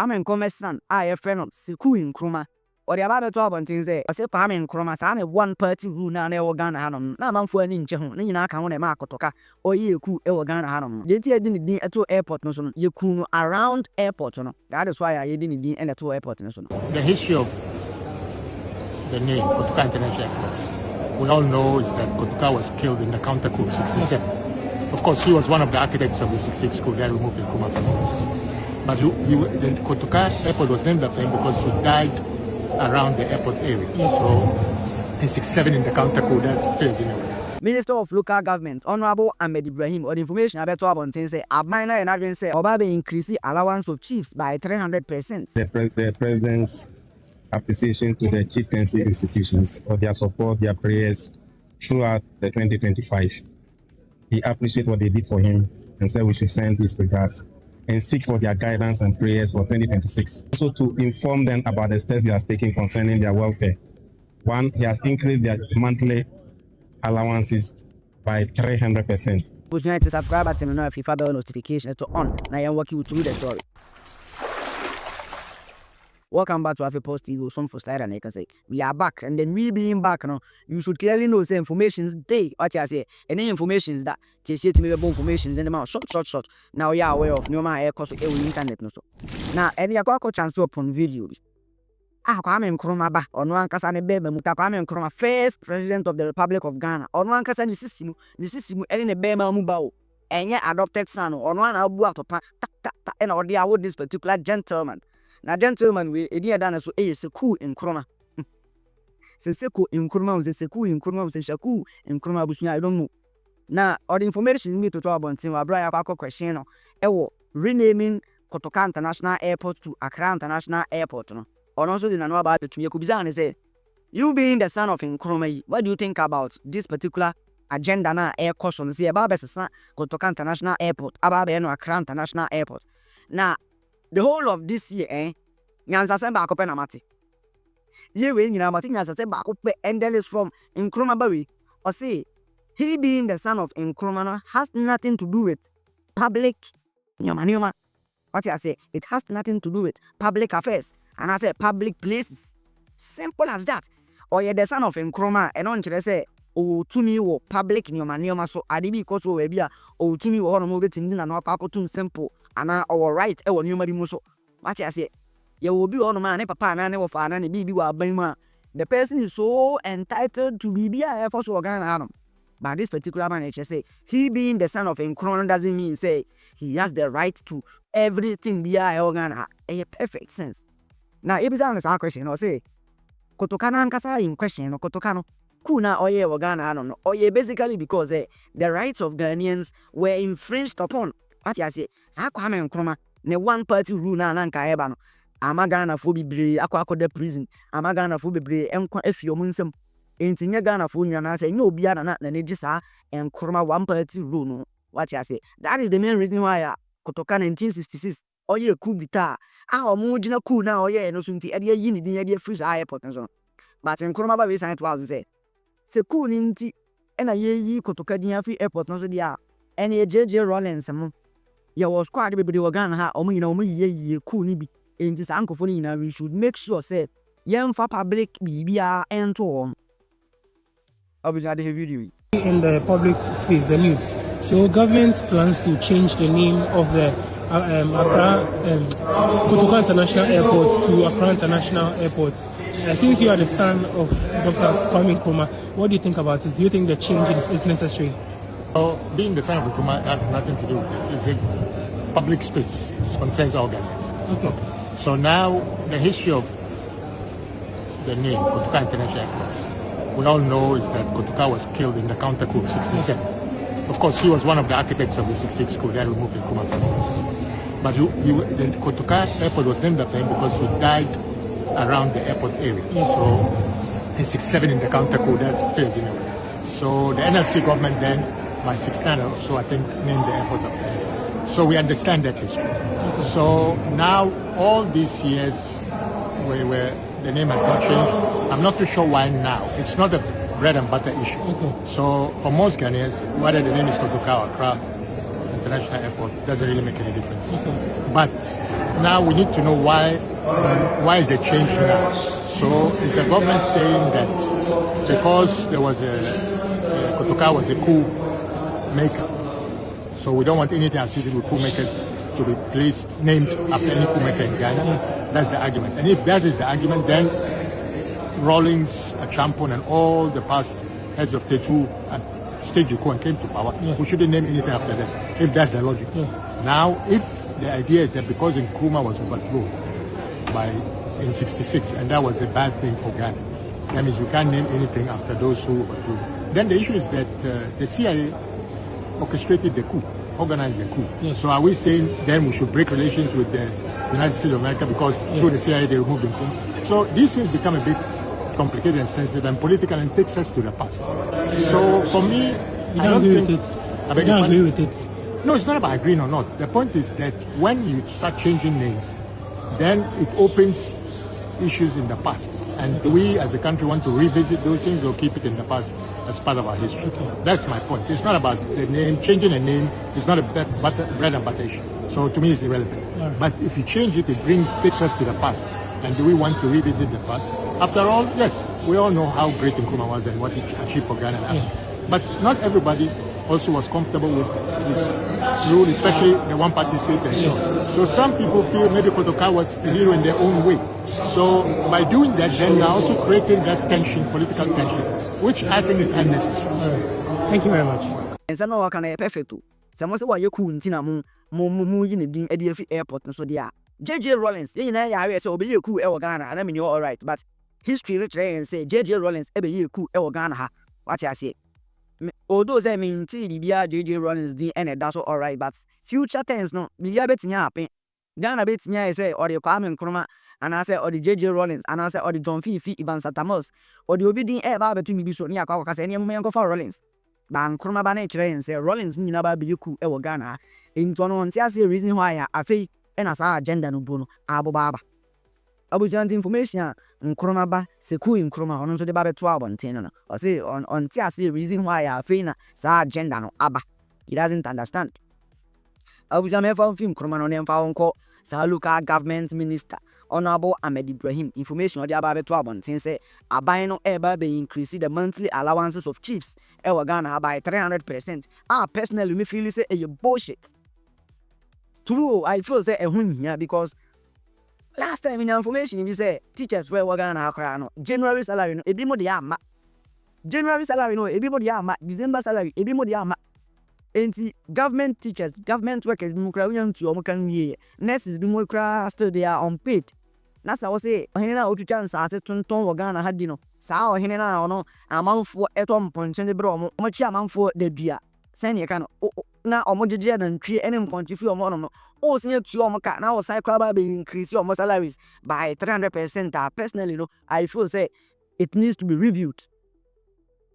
Kwame Nkrumah's son, a friend of Sekou Nkrumah. Or the about 12 on things there. I say Kwame Nkrumah, son, one party rule now, never Ghana Hanum. Now, I'm for an inch, Nina can a mark Kotoka, or you cool Ghana Hanum. The idea didn't be at 2 airport, no, you cool around airport, no. That is why I didn't be at 2 airport, no. The history of the name Kotoka International Airport, we all know is that Kotoka was killed in the counter coup of 67. Of course, he was one of the architects of the 66 coup that removed Nkrumah from office. But the Kotoka airport was named after him because he died around the airport area. So in 67 in the counter coup that failed in a way. Minister of Local Government, Honorable Ahmed Ibrahim, or the information about 12 on things say, a minor and I say, Obabe increase allowance of chiefs by 300%. The president's appreciation to the chieftaincy institutions for their support, their prayers throughout the 2025. He appreciated what they did for him and said we should send these regards and seek for their guidance and prayers for 2026. Also to inform them about the steps he has taken concerning their welfare. One, he has increased their monthly allowances by 300%. Would you like to subscribe button and if you have bell notification to on. Now I'm walking you through the story. Welcome back to Afi Post TV. Some for slide and I can say we are back, and then we being back now, you should clearly know the information's day. What I say, any information that they say to me about information in the mouth short. Now you are aware of no my air cost of internet no so. Now any a chance to open video. Kwame Nkrumah ba ono ankasa ne bebe muta Kwame Nkrumah first president of the Republic of Ghana. Ono ankasa ni sisimu ene ne bebe mu ba o. Enye adopted son ono na abu atopa ta ena odi awo this particular gentleman. Na gentleman we edi ada na so Sekou Nkrumah. Sekou Nkrumah se Sekou Nkrumah se Shaku Nkrumah busunya I don't know. Na all the information me to talk about thing wa bra ya kwa question no. Ewo renaming Kotoka International Airport to Accra International Airport no. Or also didn't know about it to me. Kubizan say, you being the son of Nkrumah, what do you think about this particular agenda na air caution? See about the Kotoka International Airport, about Accra International Airport. Now, the whole of this year, Nyansa send back up and amati. Ye we Nyansa send back up and then is from Nkrumah Bawi. Or say, he being the son of Nkrumah has nothing to do with public nyoma. What I say, it has nothing to do with public affairs. And I say public places. Simple as that. Or you're the son of Nkrumah and on to say, oh, to me, or public nyoma so adibi koso webia, oh, to me, or no move it in and no too simple. And I our right, our numeri muso. What I say, you will be on man, papa, and I never found any baby or bema. The person is so entitled to be a force organ. But this particular man, say, he being the son of Nkrumah doesn't mean say he has the right to everything be a organ. A perfect sense. Now, if it's a question, or say, Kotoka Nankasa in question, or Kotokano, Kuna or ye Ghana, I don't know, or ye basically because the rights of Ghanaians were infringed upon. What I say, Kwame Nkrumah, ne one party rule na nanka ebano. Ama Ghana fo bibre akwa de prison. Ama Ghana fo bibre enko afio munsem. Enti nye Ghana fo nyana say no bia na ne gisa Nkrumah one party rule no. What I say, that is the main reason why Kotoka 1966 oye coup bita omo gina coup na oye no so nti e de yi ni din e de free airport so but Nkrumah ba we sign to house say se coup ni nti e na ye yi Kotoka din free airport no so dia and ye JJ Rollins mo ye was squad be de Ghana ha omo nyina omo yi coup ni bi nti sa ankofo ni nyina we should make sure say yem fa public bibia ento on obviously the video in the public space the news. So government plans to change the name of the Kotoka International Airport to Accra International Airport. Since you are the son of Dr. Kwame Nkrumah, what do you think about it? Do you think the change is necessary? Well, being the son of Nkrumah has nothing to do with it. It's a public space. It concerns all Ghanaians. Okay. So now, the history of the name Kotoka International Airport, we all know is that Kotoka was killed in the counter coup of 67. Of course, he was one of the architects of the 66 coup that removed Nkrumah from office. But the Kotoka airport was named after him because he died around the airport area. So in 67 in the counter coup that failed in a way. So the NLC government then, by 69 or so, I think, named the airport after him. So we understand that history. So now all these years where the name has not changed, I'm not too sure why now. It's not a bread and butter issue. So for most Ghanaians, whether the name is Kotoka or Accra International Airport, doesn't really make any difference. But now we need to know why is the change now? So is the government saying that because there was Kotoka was a coup maker, so we don't want anything associated with coup makers to be named after any coup maker in Ghana? That's the argument. And if that is the argument, then Rawlings, Champon, and all the past heads of state who had staged the coup and came to power, we shouldn't name anything after them, if that's the logic. Now, if the idea is that because Nkrumah was overthrown in 66, and that was a bad thing for Ghana, that means we can't name anything after those who overthrew. Then the issue is that the CIA orchestrated the coup, organized the coup. So are we saying then we should break relations with the United States of America because through the CIA they removed Nkrumah? So these things become a bit complicated and sensitive and political and takes us to the past. So for me, I don't agree with it. I don't agree with it. No, it's not about agreeing or not. The point is that when you start changing names, then it opens issues in the past. And do we as a country want to revisit those things or keep it in the past as part of our history? That's my point. It's not about the name. Changing a name is not a bread and butter issue. So to me, it's irrelevant. But if you change it, it takes us to the past. And do we want to revisit the past? After all, yes, we all know how great Nkrumah was and what he achieved for Ghana and Africa. But not everybody also was comfortable with his rule, especially the one-party system. So some people feel maybe Kotoka was a hero in their own way. So by doing that, then you're also creating that tension, political tension, which I think is unnecessary. Thank you very much. And some of our perfect. Some was what you couldn't mu in the airport. So they J.J. Rawlings, you know, I say, obey you cool, Ghana, and I mean, you're all right. But history literary and say, J.J. Rawlings, every year cool, Ghana, what I say. Although I mean, J.J. Rawlings, and that's all right, but future tense, no, be a bit happy. Ghana bit I say, or the Nkrumah, and I say, or the J.J. Rawlings, and I say, or the John Fifi, Ivan Satamos, or the Obedient Ever between me, so near Caucus, and young man go for Rawlings. Ban Nkrumah nature and say, Rawlings, me never be you cool, Ghana. In 21, see a reason why I say. And as our agenda no bono, Abu Baba. Abujant information, Nkrumah ba, Seku Nkrumah, on to the Baba 12 on 10, or say on Tiasi reason why I feel sa agenda no Abba. He doesn't understand. Abujam found film Nkrumah on them found call Saluka government minister, Honorable Ahmed Ibrahim, information on the Baba 12 on 10 say, Abino ever be increasing the monthly allowances of chiefs, Ghana by 300%. Personally, me feel say a bullshit. True, I feel say a here because last time in information you say teachers were Ghana January salary no everybody ama. January salary no everybody ama. December salary everybody ama. Enti government teachers, government workers mu kra unyan to omo kan wie. Nurses bi mu kra still they are unpaid. Na sa wo say ohene na otu chance ase tonton Ghana ha di no. Sa ohene na ono amanfo eto mponche de bro omo chi amanfo de dua. Send kan na omo jeje na ntwe ene mponche fi omo no. O senior to omo ka na o cycle ba be increase your salaries by 300%. Personally no, I feel say it needs to be reviewed.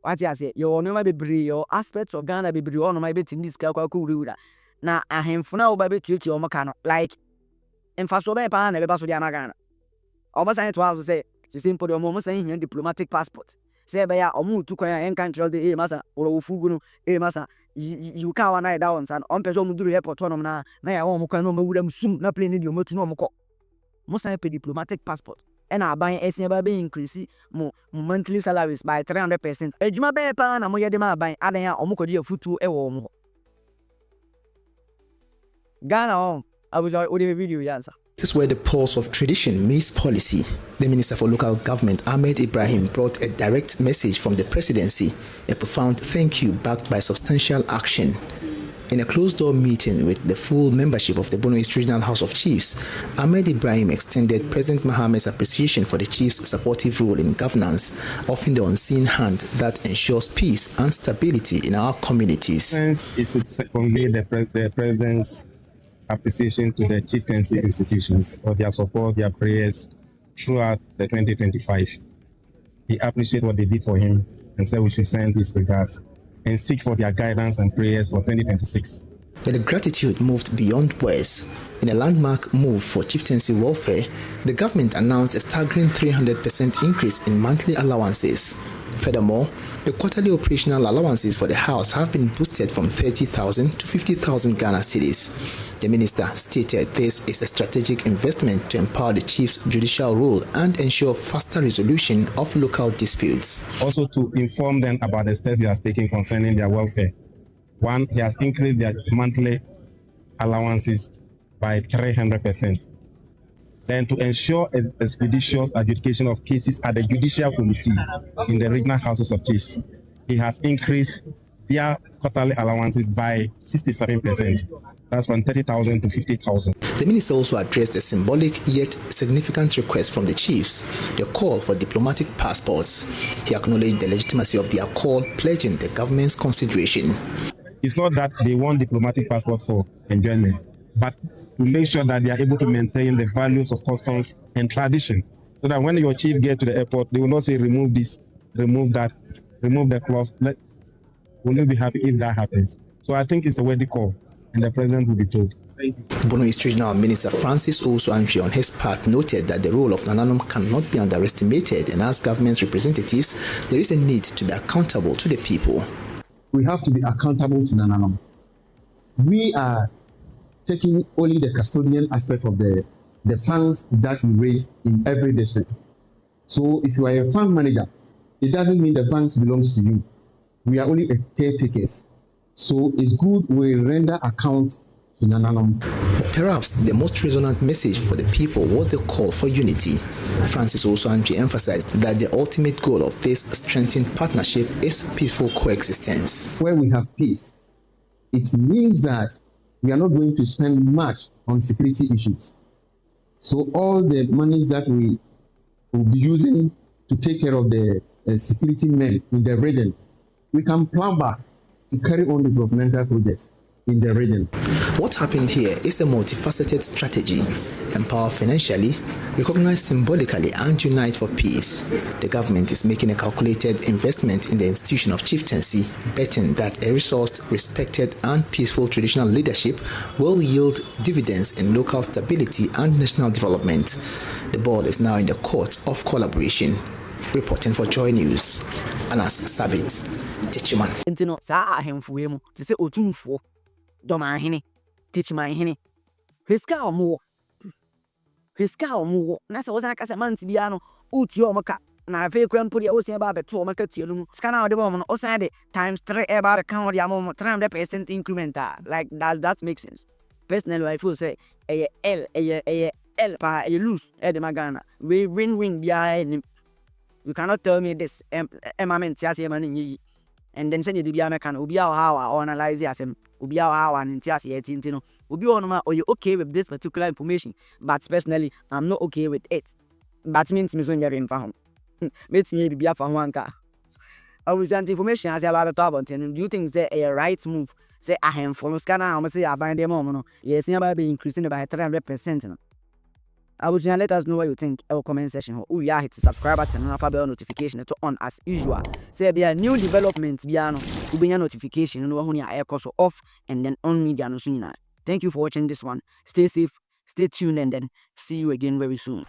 What I say, your no be bri your aspects of Ghana be bri on my bit in this kwa ruda. Na ahemfo na o ba be tutu omo ka no like emfaso be pa na be ba so dia na Ghana. Omo say to have say simple omo say here diplomatic passport. Say be ya omo tu kwan en country de masa oro fugu no masa you can one night down san on person muduru airport on na ya omo kwan no mawura msum na plane di omo tu no omo ko. Mo say pe diplomatic passport. And I buy SNB be increase mo monthly salaries by 300%. Ejuma be pa na mo yede ma buy adan ya omo kodi afutu e wo omo. Ghana on abuja o de video yansa. This is where the pulse of tradition meets policy. The Minister for Local Government, Ahmed Ibrahim, brought a direct message from the presidency, a profound thank you backed by substantial action. In a closed-door meeting with the full membership of the Bono East Regional House of Chiefs, Ahmed Ibrahim extended President Mohammed's appreciation for the chief's supportive role in governance, offering the unseen hand that ensures peace and stability in our communities. Is to convey the president's appreciation to the chieftaincy institutions for their support, their prayers throughout the 2025. He appreciated what they did for him and said we should send his regards and seek for their guidance and prayers for 2026. But the gratitude moved beyond words. In a landmark move for chieftaincy welfare, the government announced a staggering 300% increase in monthly allowances. Furthermore, the quarterly operational allowances for the House have been boosted from 30,000 to 50,000 Ghana cedis. The minister stated this is a strategic investment to empower the chief's judicial role and ensure faster resolution of local disputes. Also to inform them about the steps he has taken concerning their welfare. One, he has increased their monthly allowances by 300%. Then to ensure expeditious adjudication of cases at the Judicial Committee in the regional houses of chiefs, he has increased their quarterly allowances by 67%. That's from 30,000 to 50,000. The minister also addressed a symbolic yet significant request from the chiefs, the call for diplomatic passports. He acknowledged the legitimacy of their call, pledging the government's consideration. It's not that they want diplomatic passport for enjoyment, but to make sure that they are able to maintain the values of customs and tradition. So that when your chief gets to the airport, they will not say, remove this, remove that, remove the cloth. Will you be happy if that happens? So I think it's a worthy call, and the president will be told. Bono East Regional Minister Francis Osu-Antwi on his part noted that the role of Nananom cannot be underestimated, and as government representatives, there is a need to be accountable to the people. We have to be accountable to Nananom. We are taking only the custodian aspect of the funds that we raise in every district. So if you are a fund manager, it doesn't mean the funds belongs to you. We are only caretakers. So it's good we render account to Nananom. Perhaps the most resonant message for the people was the call for unity. Francis Osu-Antwi emphasized that the ultimate goal of this strengthened partnership is peaceful coexistence. Where we have peace, it means that we are not going to spend much on security issues. So all the monies that we will be using to take care of the security men in the region, we can plan back to carry on developmental projects in the region. What happened here is a multifaceted strategy: empower financially, recognize symbolically, and unite for peace. The government is making a calculated investment in the institution of chieftaincy, betting that a resourced, respected, and peaceful traditional leadership will yield dividends in local stability and national development. The ball is now in the court of collaboration. Reporting for Joy News, Anas Sabit, Techiman. Intino sa ahemfuemu te se otumfo doma hene Techiman hene hiska omo na se wosan ka se manti bia no uti o maka na fe kwampo dia osan ba beto o maka tielu mu ska na ode bo mo no osan de times 3 e ba kan ode amo 300% increment like that makes sense. Personally I feel say L pa lose e de magana we win bia ni. You cannot tell me this. And then send you the Biana can Ubia how analyze asem Ubia how and Tintino. Ubi or you okay with this particular information, but personally I'm not okay with it. That means me when you're in farm. Makes me be for one car. I will send information as about the top and do you think say a right move? Say I am follow scanner, I'm say I find them on. Yes, nearby be increasing by 300%. I would let us know what you think in our comment section. Oh yeah, hit the subscribe button and bell notification to on as usual. Say be a new development biano, you be a notification, you know when your air cost off and then on media no sooner. Thank you for watching this one. Stay safe, stay tuned, and then see you again very soon.